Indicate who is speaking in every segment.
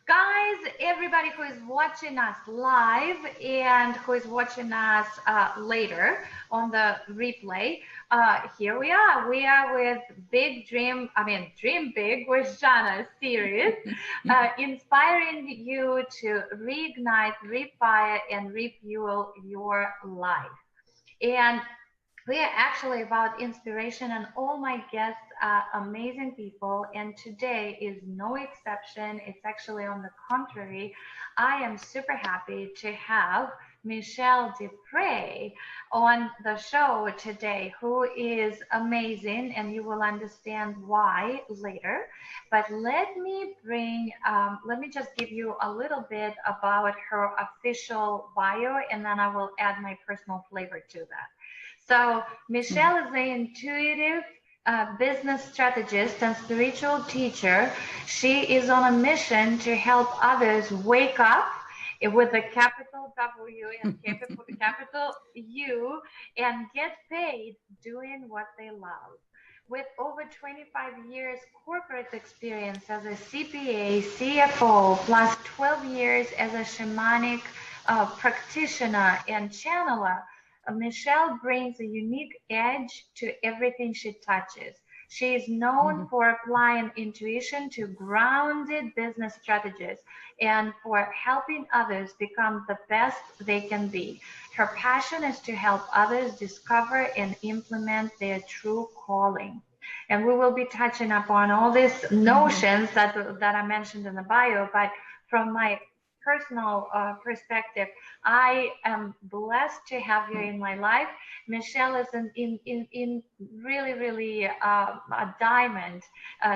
Speaker 1: Guys, everybody who is watching us live and who is watching us later on the replay, here we are. We are with Dream Big with Zhanna series, inspiring you to reignite, refire, and refuel your life. And we are actually about inspiration, and all my guests are amazing people, and today is no exception. It's actually on the contrary. I am super happy to have Michelle Depres on the show today, who is amazing, and you will understand why later. But let me just give you a little bit about her official bio, and then I will add my personal flavor to that. So Michelle is an intuitive business strategist and spiritual teacher. She is on a mission to help others wake up with a capital W and capital U and get paid doing what they love. With over 25 years corporate experience as a CPA, CFO, plus 12 years as a shamanic practitioner and channeler, Michelle brings a unique edge to everything she touches. She is known for applying intuition to grounded business strategies and for helping others become the best they can be. Her passion is to help others discover and implement their true calling. And we will be touching upon all these notions that I mentioned in the bio, but from my personal perspective, I am blessed to have you in my life. Michelle is in really a diamond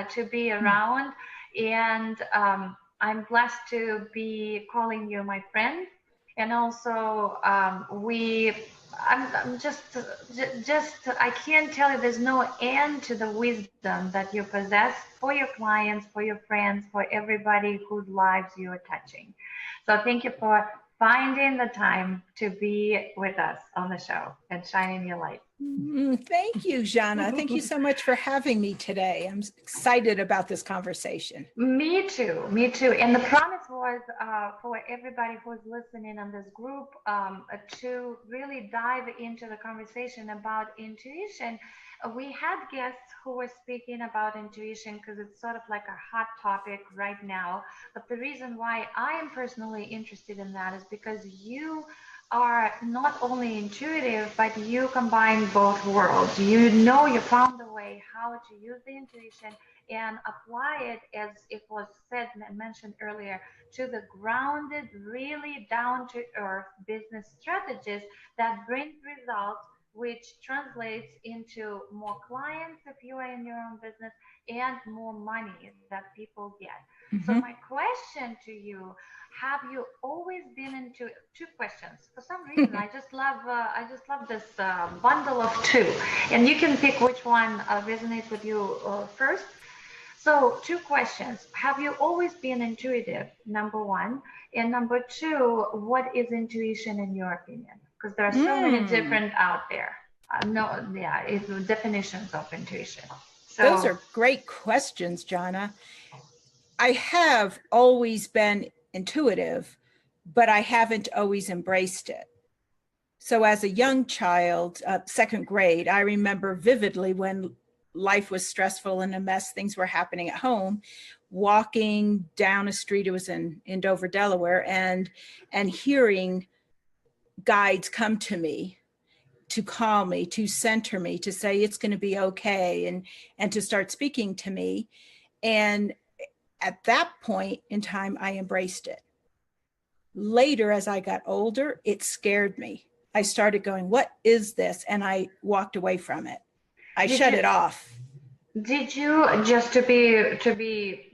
Speaker 1: to be around, and I'm blessed to be calling you my friend. And also, I'm just, I can't tell you, there's no end to the wisdom that you possess for your clients, for your friends, for everybody whose lives you are touching. So thank you for finding the time to be with us on the show and shining your light.
Speaker 2: Thank you, Zhanna. Thank you so much for having me today. I'm excited about this conversation.
Speaker 1: Me too. And the promise was for everybody who's listening on this group to really dive into the conversation about intuition. We had guests who were speaking about intuition because it's sort of like a hot topic right now. But the reason why I am personally interested in that is because you are not only intuitive, but you combine both worlds. You found a way how to use the intuition and apply it, as it was said and mentioned earlier, to the grounded, really down to earth business strategies that bring results, which translates into more clients if you are in your own business and more money that people get. So my question to you, have you always been into two questions? For some reason, I just love this bundle of two, and you can pick which one resonates with you first. So two questions. Have you always been intuitive? Number one. And number two, what is intuition in your opinion? Because there are so many different out there. It's definitions of intuition. So,
Speaker 2: those are great questions, Zhanna. I have always been intuitive, but I haven't always embraced it. So as a young child, second grade, I remember vividly when life was stressful and a mess, things were happening at home, walking down a street, it was in Dover, Delaware, and hearing guides come to me to calm me, to center me, to say it's going to be okay, and to start speaking to me. And at that point in time, I embraced it. Later, as I got older, it scared me. I started going, what is this? And I walked away from it. I shut it off.
Speaker 1: Did you, just to be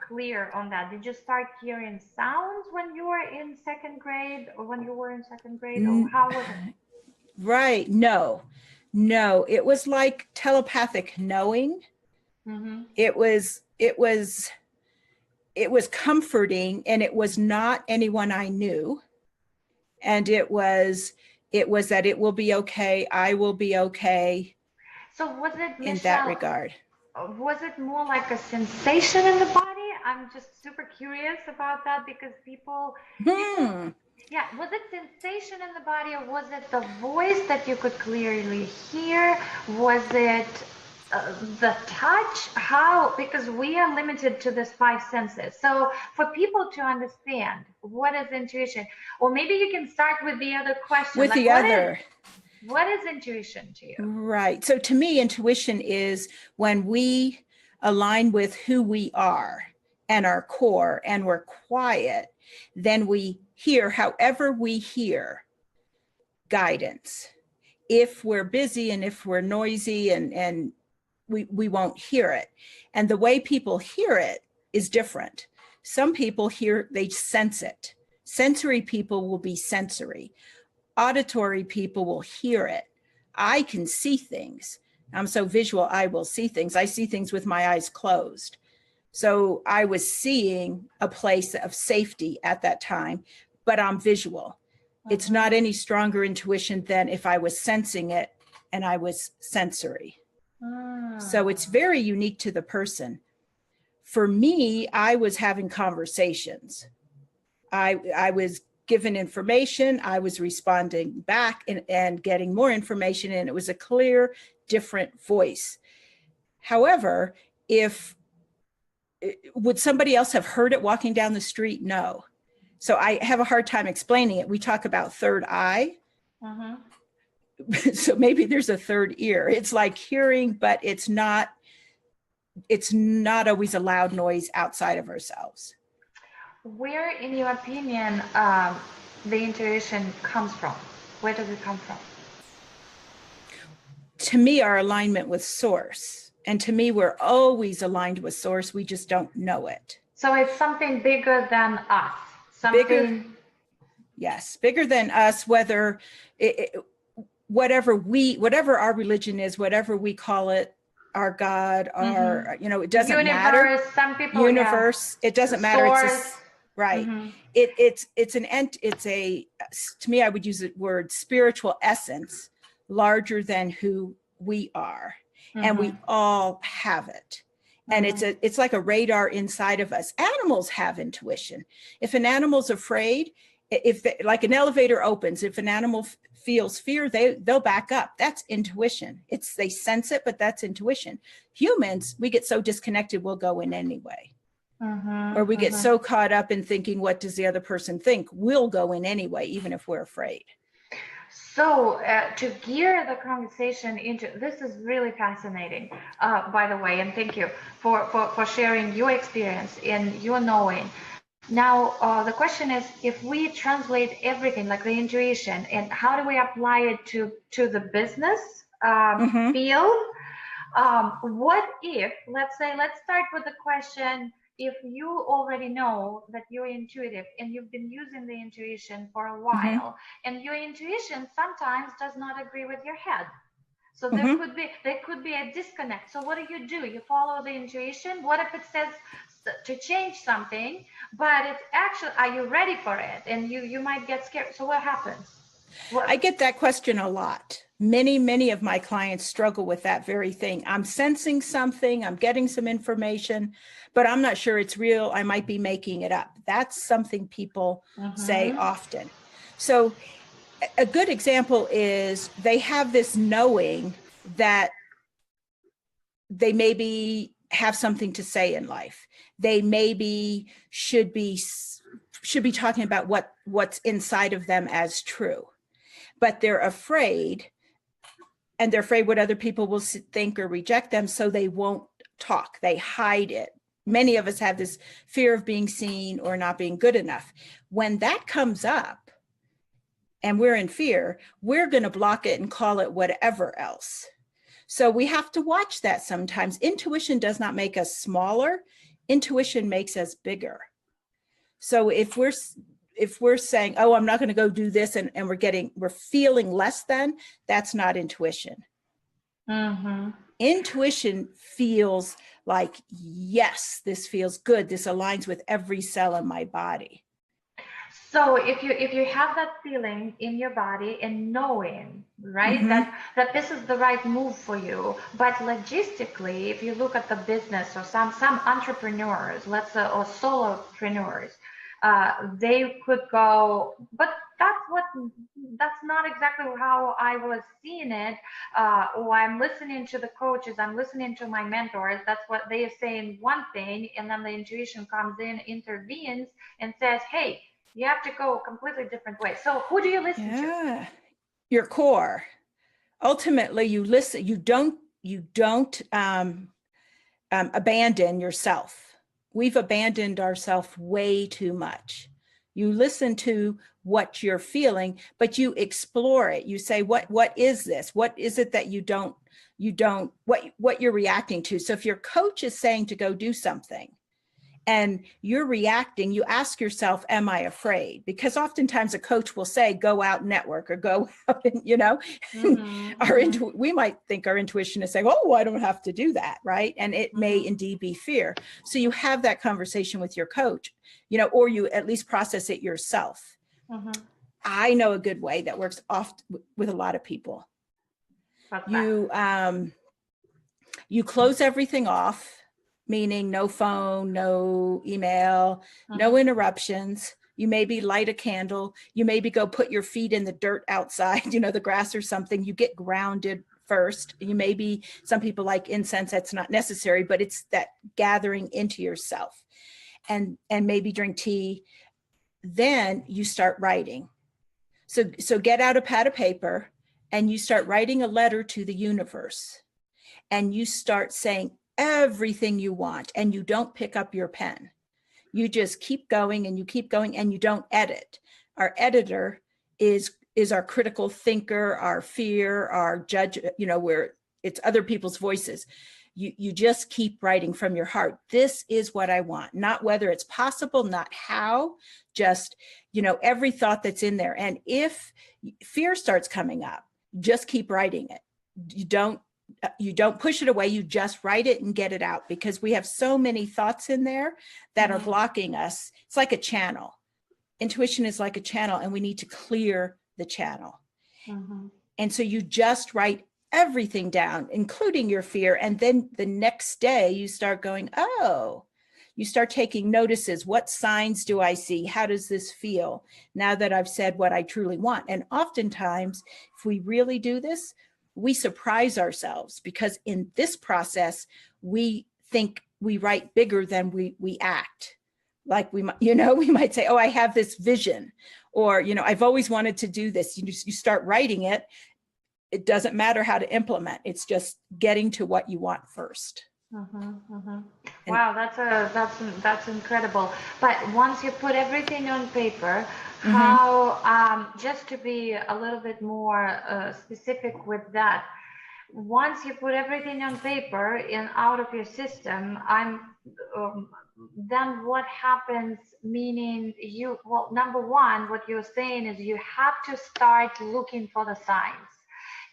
Speaker 1: clear on that, did you start hearing sounds when you were in second grade, or when you were in second grade, or how was it?
Speaker 2: Right. No, it was like telepathic knowing. It was comforting, and it was not anyone I knew. And it was that it will be okay. I will be okay.
Speaker 1: So was it, Michelle,
Speaker 2: in that regard?
Speaker 1: Was it more like a sensation in the body? I'm just super curious about that because people, yeah, was it sensation in the body or was it the voice that you could clearly hear? Was it the touch? How? Because we are limited to this five senses. So for people to understand what is intuition, or maybe you can start with the other question.
Speaker 2: With
Speaker 1: like
Speaker 2: the other.
Speaker 1: What is intuition to you?
Speaker 2: Right. So to me, intuition is when we align with who we are and our core and we're quiet, then we hear, however we hear, guidance. If we're busy and if we're noisy and we won't hear it. And the way people hear it is different. Some people hear, they sense it. Sensory people will be sensory. Auditory people will hear it. I can see things. I'm so visual, I will see things. I see things with my eyes closed. So I was seeing a place of safety at that time, but I'm visual. It's not any stronger intuition than if I was sensing it and I was sensory. So it's very unique to the person. For me, I was having conversations. I was given information, I was responding back and getting more information, and it was a clear, different voice. However, would somebody else have heard it walking down the street? No. So I have a hard time explaining it. We talk about third eye. So maybe there's a third ear. It's like hearing, but it's not always a loud noise outside of ourselves.
Speaker 1: Where, in your opinion, the intuition comes from? Where does it come from?
Speaker 2: To me, our alignment with source. And to me, we're always aligned with source. We just don't know it.
Speaker 1: So it's something bigger than us.
Speaker 2: Bigger, yes, bigger than us, whether whatever our religion is, whatever we call it, our God, our, it doesn't matter.
Speaker 1: Some people,
Speaker 2: universe, it doesn't matter. It's right. To me, I would use the word spiritual essence larger than who we are. And we all have it. And it's like a radar inside of us. Animals have intuition. If an animal's afraid, like an elevator opens, if an animal feels fear, they'll back up. That's intuition. They sense it, but that's intuition. Humans, we get so disconnected, we'll go in anyway. Or we get so caught up in thinking, what does the other person think? We'll go in anyway, even if we're afraid.
Speaker 1: So to gear the conversation into, this is really fascinating, by the way, and thank you for sharing your experience and your knowing. Now, the question is, if we translate everything like the intuition, and how do we apply it to the business field? What if, let's start with the question, if you already know that you're intuitive and you've been using the intuition for a while, and your intuition sometimes does not agree with your head. So there could be a disconnect. So what do? You follow the intuition. What if it says to change something, but it's actually, are you ready for it? And you might get scared. So what happens?
Speaker 2: I get that question a lot. Many of my clients struggle with that very thing. I'm sensing something, I'm getting some information, but I'm not sure it's real. I might be making it up. That's something people say often. So a good example is they have this knowing that they maybe have something to say in life. They maybe should be talking about what's inside of them as true, but they're afraid, and they're afraid what other people will think or reject them, so they won't talk. They hide it. Many of us have this fear of being seen or not being good enough. When that comes up and we're in fear, we're going to block it and call it whatever else. So we have to watch that sometimes. Intuition does not make us smaller. Intuition makes us bigger. So if we're saying, oh, I'm not going to go do this, and we're feeling less than, that's not intuition. Intuition feels like, yes, this feels good. This aligns with every cell in my body.
Speaker 1: So if you have that feeling in your body and knowing, right,
Speaker 2: Mm-hmm.
Speaker 1: that this is the right move for you, but logistically, if you look at the business or some entrepreneurs, let's say, or solopreneurs, they could go, but that's not exactly how I was seeing it. Or I'm listening to the coaches, I'm listening to my mentors. That's what they are saying one thing, and then the intuition comes in, intervenes, and says, "Hey, you have to go a completely different way." So who do you listen to?
Speaker 2: Yeah. Your core. Ultimately, you listen. You don't abandon yourself. We've abandoned ourselves way too much. You listen to what you're feeling, but you explore it. You say, what is this? What is it that you don't, what you're reacting to? So if your coach is saying to go do something, and you're reacting, you ask yourself, am I afraid? Because oftentimes a coach will say, go out network, or go out, and, we might think our intuition is saying, oh, I don't have to do that, right? And it may indeed be fear. So you have that conversation with your coach, or you at least process it yourself. I know a good way that works oft with a lot of people. You close everything off, meaning no phone, no email, no interruptions. You maybe light a candle. You maybe go put your feet in the dirt outside, the grass or something. You get grounded first. Some people like incense. That's not necessary, but it's that gathering into yourself, and maybe drink tea. Then you start writing. So get out a pad of paper and you start writing a letter to the universe, and you start saying everything you want, and you don't pick up your pen. You just keep going and you keep going, and you don't edit. Our editor is our critical thinker, our fear, our judge, where it's other people's voices. You just keep writing from your heart. This is what I want, not whether it's possible, not how, just, every thought that's in there. And if fear starts coming up, just keep writing it. You don't push it away. You just write it and get it out, because we have so many thoughts in there that are blocking us. It's like a channel. Intuition is like a channel, and we need to clear the channel. And so you just write everything down, including your fear. And then the next day you start going, oh, you start taking notices. What signs do I see? How does this feel now that I've said what I truly want? And oftentimes, if we really do this, we surprise ourselves, because in this process, we think we write bigger than we act. Like we might say, oh, I have this vision, or, I've always wanted to do this. You start writing it. It doesn't matter how to implement. It's just getting to what you want first.
Speaker 1: Wow, that's incredible. But once you put everything on paper, how just to be a little bit more specific with that, once you put everything on paper and out of your system, then what happens? Meaning number one, what you're saying is you have to start looking for the signs.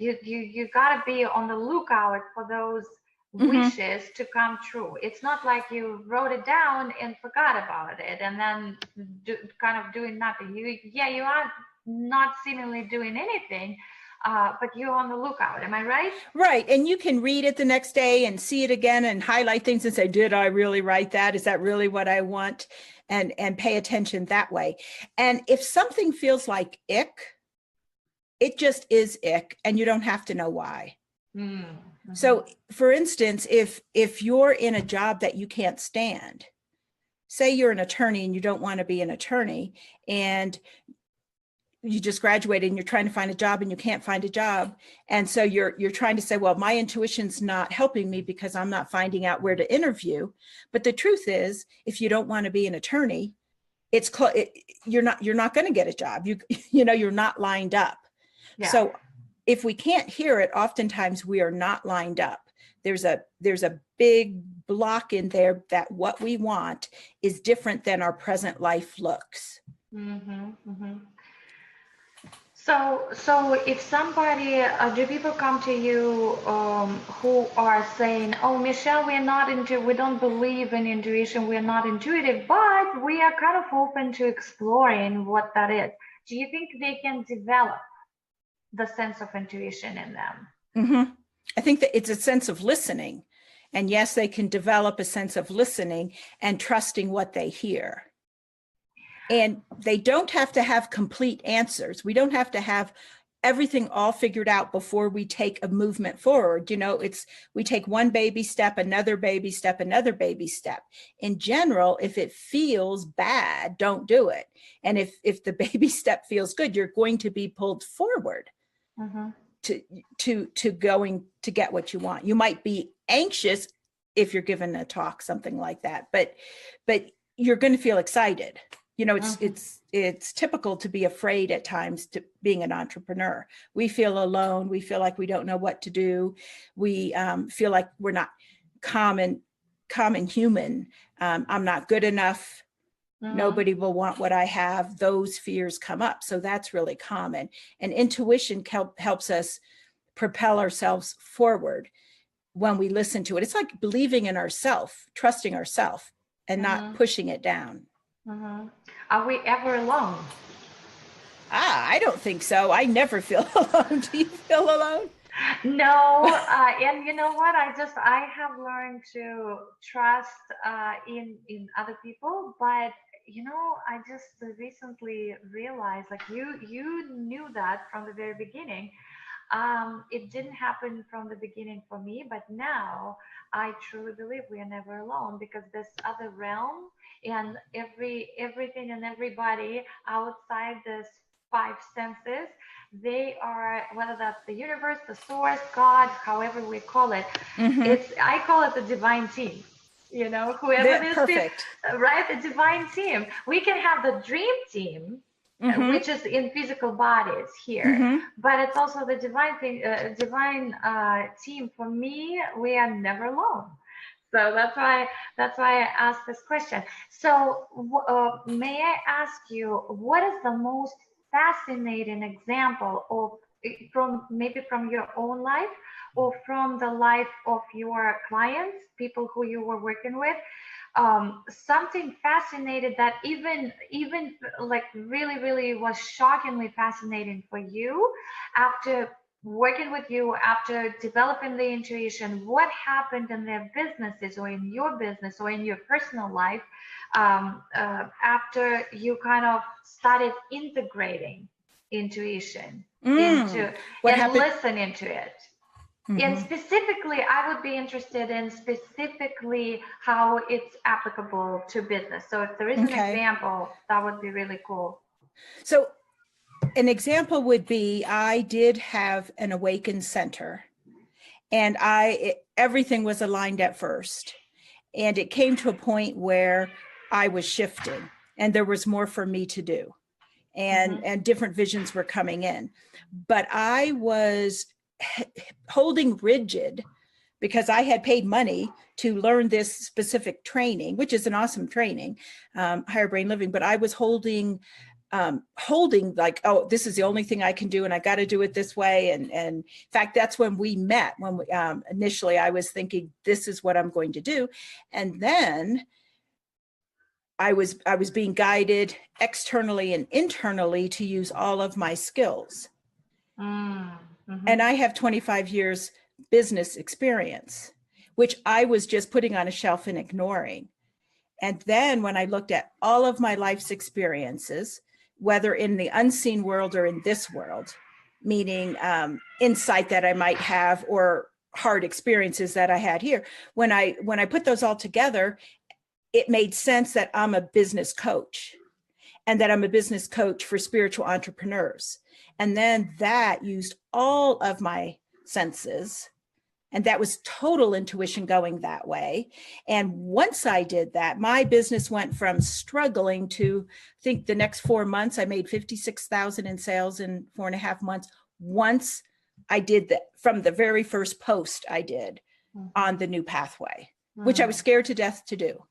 Speaker 1: You gotta be on the lookout for those wishes to come true. It's not like you wrote it down and forgot about it and then kind of doing nothing. You are not seemingly doing anything, but you're on the lookout. Am I right?
Speaker 2: Right. And you can read it the next day and see it again and highlight things and say, did I really write that? Is that really what I want? And pay attention that way. And if something feels like ick, it just is ick, and you don't have to know why. So for instance, if you're in a job that you can't stand, say you're an attorney and you don't want to be an attorney, and you just graduated and you're trying to find a job and you can't find a job. And so you're trying to say, well, my intuition's not helping me because I'm not finding out where to interview. But the truth is, if you don't want to be an attorney, you're not going to get a job. You're not lined up. Yeah. So if we can't hear it, oftentimes we are not lined up. There's a big block in there that what we want is different than our present life looks.
Speaker 1: So if somebody, do people come to you who are saying, "Oh, Michelle, we don't believe in intuition, we're not intuitive, but we are kind of open to exploring what that is." Do you think they can develop the sense of intuition in them?
Speaker 2: Mm-hmm. I think that it's a sense of listening. And yes, they can develop a sense of listening and trusting what they hear. And they don't have to have complete answers. We don't have to have everything all figured out before we take a movement forward. We take one baby step, another baby step, another baby step. In general, if it feels bad, don't do it. And if the baby step feels good, you're going to be pulled forward.
Speaker 1: Mm-hmm.
Speaker 2: To going to get what you want. You might be anxious if you're given a talk, something like that, but you're going to feel excited. It's typical to be afraid at times to being an entrepreneur. We feel alone. We feel like we don't know what to do. We feel like we're not common human. I'm not good enough. Mm-hmm. Nobody will want what I have. Those fears come up. So that's really common. And intuition helps us propel ourselves forward when we listen to it. It's like believing in ourselves, trusting ourselves, and
Speaker 1: Mm-hmm.
Speaker 2: not pushing it down.
Speaker 1: Mm-hmm. Are we ever alone?
Speaker 2: I don't think so. I never feel alone. Do you feel alone?
Speaker 1: No, and you know what? I have learned to trust in other people, but I just recently realized, like you knew that from the very beginning. It didn't happen from the beginning for me, but now I truly believe we are never alone, because this other realm and everything and everybody outside this five senses, they are, whether that's the universe, the source, God, however we call it, mm-hmm. I call it the divine team. Whoever this
Speaker 2: perfect.
Speaker 1: Is, right? The divine team. We can have the dream team, mm-hmm. which is in physical bodies here, mm-hmm. but it's also the divine thing, team. For me, we are never alone. So that's why I asked this question. So may I ask you, what is the most fascinating example of, from your own life or from the life of your clients, people who you were working with? Something fascinated that even like really was shockingly fascinating for you after working with you, after developing the intuition. What happened in their businesses or in your business or in your personal life after you kind of started integrating intuition into and listening to it? Mm-hmm. And specifically, I would be interested in specifically how it's applicable to business. So if there is an example, that would be really cool.
Speaker 2: So an example would be, I did have an awakened center, and everything was aligned at first. And it came to a point where I was shifting and there was more for me to do, and different visions were coming in. But I was holding rigid because I had paid money to learn this specific training, which is an awesome training, higher brain living. But I was holding like, oh, this is the only thing I can do, and I got to do it this way. And in fact, that's when we met. When we, initially, I was thinking, this is what I'm going to do, and then I was being guided externally and internally to use all of my skills. Mm-hmm. And I have 25 years business experience, which I was just putting on a shelf and ignoring. And then when I looked at all of my life's experiences, whether in the unseen world or in this world, meaning insight that I might have or hard experiences that I had here, when I put those all together, it made sense that I'm a business coach, and that I'm a business coach for spiritual entrepreneurs. And then that used all of my senses, and that was total intuition going that way. And once I did that, my business went from struggling to, I think the next 4 months, I made 56,000 in sales in 4.5 months. Once I did that, from the very first post I did on the new pathway, which I was scared to death to do.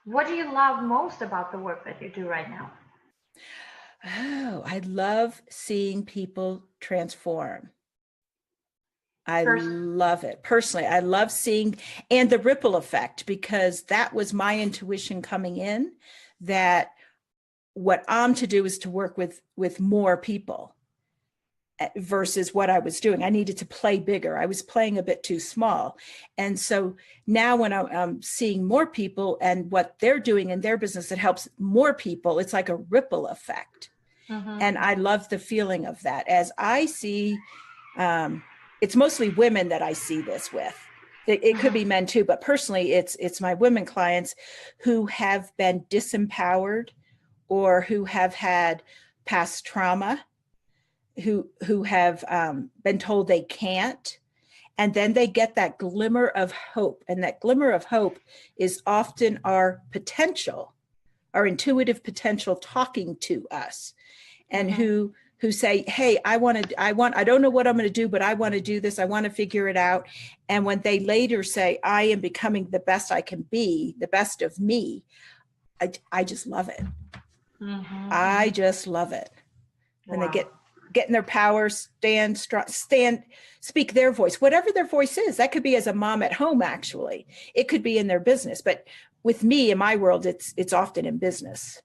Speaker 1: What do you love most about the work that you do right now?
Speaker 2: Oh, I love seeing people transform. I
Speaker 1: First,
Speaker 2: love it. Personally, I love seeing and the ripple effect, because that was my intuition coming in, that what I'm to do is to work with more people versus what I was doing. I needed to play bigger. I was playing a bit too small. And so now when I'm seeing more people and what they're doing in their business, it helps more people. It's like a ripple effect. And I love the feeling of that. As I see, it's mostly women that I see this with. It could be men too, but personally, it's my women clients who have been disempowered or who have had past trauma, who have been told they can't, and then they get that glimmer of hope. And that glimmer of hope is often our potential, our intuitive potential talking to us, and who say, hey, I don't know what I'm going to do, but I want to do this. I want to figure it out. And when they later say, I am becoming the best I can be, the best of me, I just love it. I just love it. When they get in their power, stand, speak their voice, whatever their voice is. That could be as a mom at home, actually. It could be in their business. But with me, in my world, it's often in business.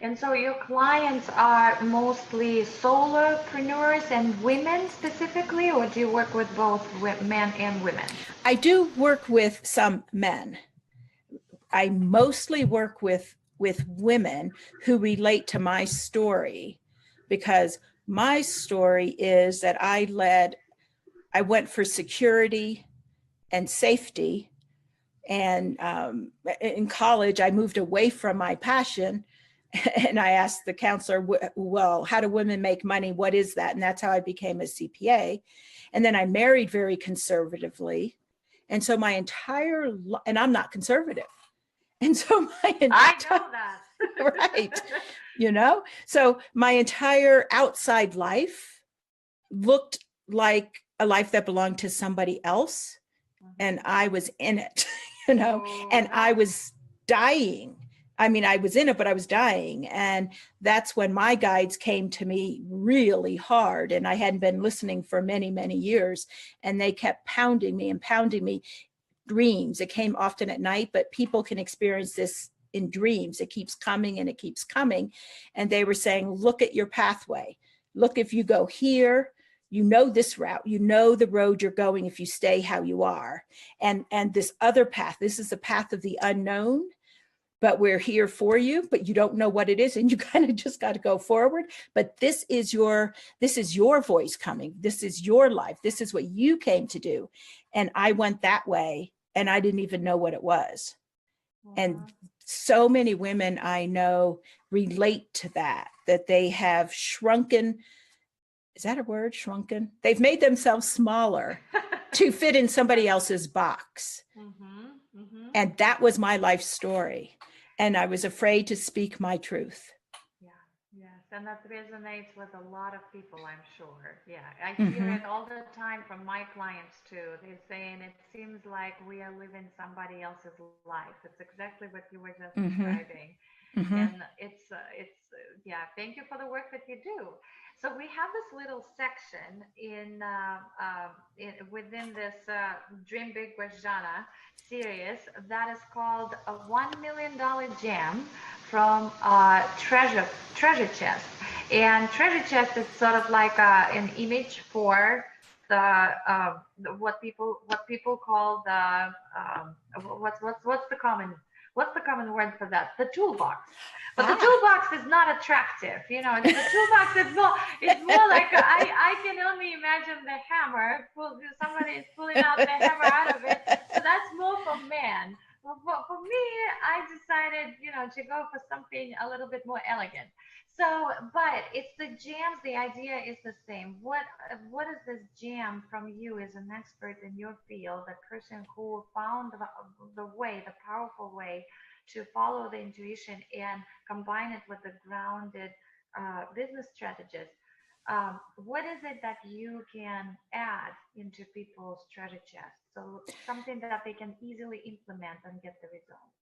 Speaker 1: And so your clients are mostly solopreneurs and women specifically, or do you work with both men and women?
Speaker 2: I do work with some men. I mostly work with women who relate to my story, because my story is that I went for security and safety. And in college, I moved away from my passion. And I asked the counselor, well, how do women make money? What is that? And that's how I became a CPA. And then I married very conservatively. And so and I'm not conservative. And so
Speaker 1: I know that.
Speaker 2: right, so my entire outside life looked like a life that belonged to somebody else. And I was in it, and I was dying. I mean, I was in it, but I was dying. And that's when my guides came to me really hard. And I hadn't been listening for many, many years. And they kept pounding me. Dreams. It came often at night, but people can experience this in dreams. It keeps coming and it keeps coming. And they were saying, look at your pathway. Look, if you go here, you know this route, you know the road you're going if you stay how you are. And this other path, this is the path of the unknown, but we're here for you, but you don't know what it is. And you kind of just got to go forward. But this is your voice coming. This is your life. This is what you came to do. And I went that way and I didn't even know what it was. And so many women I know relate to that they have shrunken. Is that a word? Shrunken? They've made themselves smaller to fit in somebody else's box. And that was my life story. And I was afraid to speak my truth.
Speaker 1: Yes, and that resonates with a lot of people, I'm sure. Yeah, I hear it all the time from my clients too. They're saying it seems like we are living somebody else's life. It's exactly what you were just describing. And yeah, thank you for the work that you do. So we have this little section within this Dream Big with Zhanna series that is called a $1 million Jam from treasure chest. And treasure chest is sort of like an image for what people call the what's the common word for that? The toolbox. But the toolbox is not attractive, the toolbox is more like I can only imagine the hammer. Somebody is pulling out the hammer out of it. So that's more for men. For me, I decided, to go for something a little bit more elegant. So, but it's the jams. The idea is the same. What is this jam from you as an expert in your field, a person who found the powerful way to follow the intuition and combine it with the grounded business strategist? What is it that you can add into people's treasure chest? So something that they can easily implement and get the results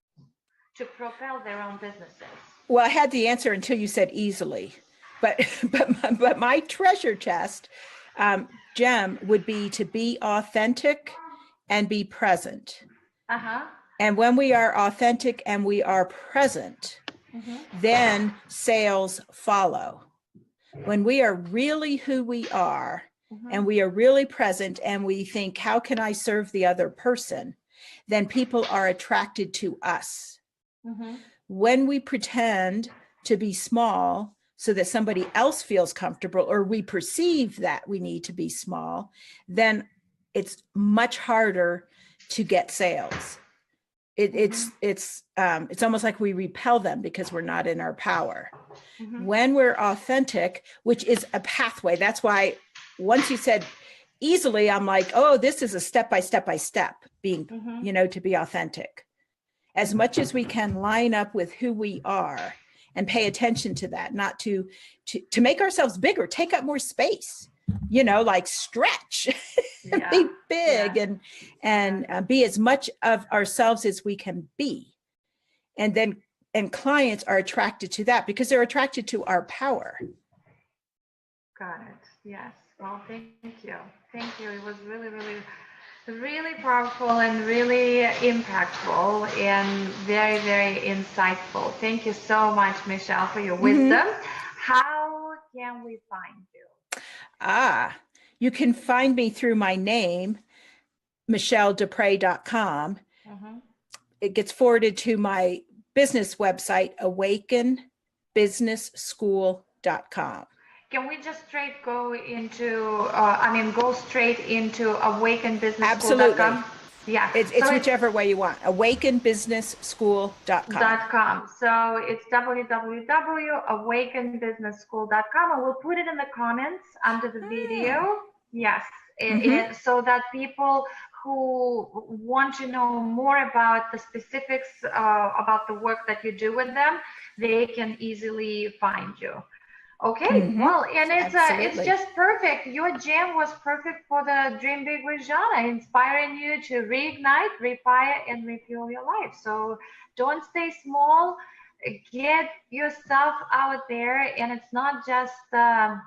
Speaker 1: to propel their own businesses.
Speaker 2: Well, I had the answer until you said easily. but my treasure chest, gem would be to be authentic and be present.
Speaker 1: Uh-huh.
Speaker 2: And when we are authentic and we are present, then sales follow. When we are really who we are and we are really present and we think, how can I serve the other person? Then people are attracted to us. When we pretend to be small so that somebody else feels comfortable, or we perceive that we need to be small, then it's much harder to get sales. It's almost like we repel them because we're not in our power. When we're authentic, which is a pathway, that's why once you said easily, I'm like, oh, this is a step by step being, to be authentic. As much as we can line up with who we are and pay attention to that, not to make ourselves bigger, take up more space, like stretch, be big and be as much of ourselves as we can be. And clients are attracted to that because they're attracted to our power.
Speaker 1: Got it. Yes. Well, thank you. Thank you. It was really, really, really powerful and really impactful and very, very insightful. Thank you so much, Michelle, for your wisdom. How can we find you?
Speaker 2: You can find me through my name, MichelleDepres.com. It gets forwarded to my business website, awakenbusinessschool.com.
Speaker 1: Can we just go straight into awakenbusinessschool.com?
Speaker 2: Absolutely.
Speaker 1: Yeah.
Speaker 2: It's whichever way you want. awakenbusinessschool.com.
Speaker 1: So it's www.awakenbusinessschool.com, and we'll put it in the comments under the video. Yes. So that people who want to know more about the specifics about the work that you do with them, they can easily find you. Okay, well, and it's just perfect. Your jam was perfect for the Dream Big with Zhanna, inspiring you to reignite, refire, and refuel your life. So don't stay small. Get yourself out there, and it's not just a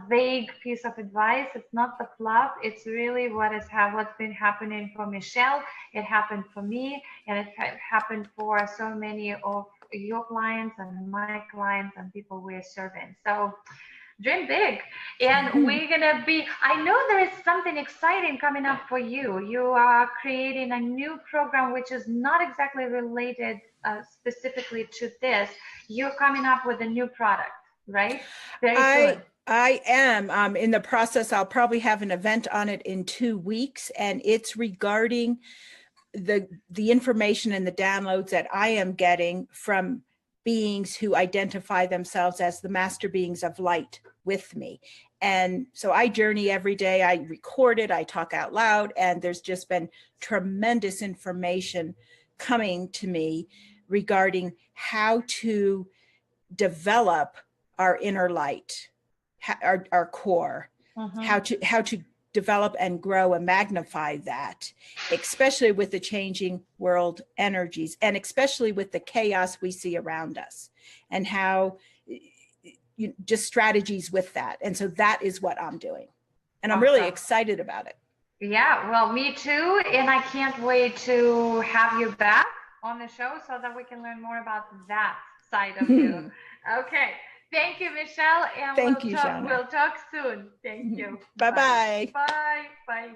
Speaker 1: vague piece of advice. It's not the fluff. It's really what's been happening for Michelle. It happened for me, and it happened for so many of your clients and my clients and people we're serving. So dream big. And we're gonna I know there is something exciting coming up for you. You are creating a new program which is not exactly related specifically to this. You're coming up with a new product, right? Very soon.
Speaker 2: I am in the process. I'll probably have an event on it in 2 weeks, and it's regarding the information and the downloads that I am getting from beings who identify themselves as the master beings of light with me. And so I journey every day. I record it, I talk out loud, and there's just been tremendous information coming to me regarding how to develop our inner light, our core, how to develop and grow and magnify that, especially with the changing world energies and especially with the chaos we see around us, and how just strategies with that. And so that is what I'm doing. And I'm really excited about it.
Speaker 1: Yeah, well, me too. And I can't wait to have you back on the show so that we can learn more about that side of you. Okay. Thank you, Michelle. And
Speaker 2: Thank you, Zhanna.
Speaker 1: We'll talk soon. Thank you.
Speaker 2: Bye-bye.
Speaker 1: Bye. Bye.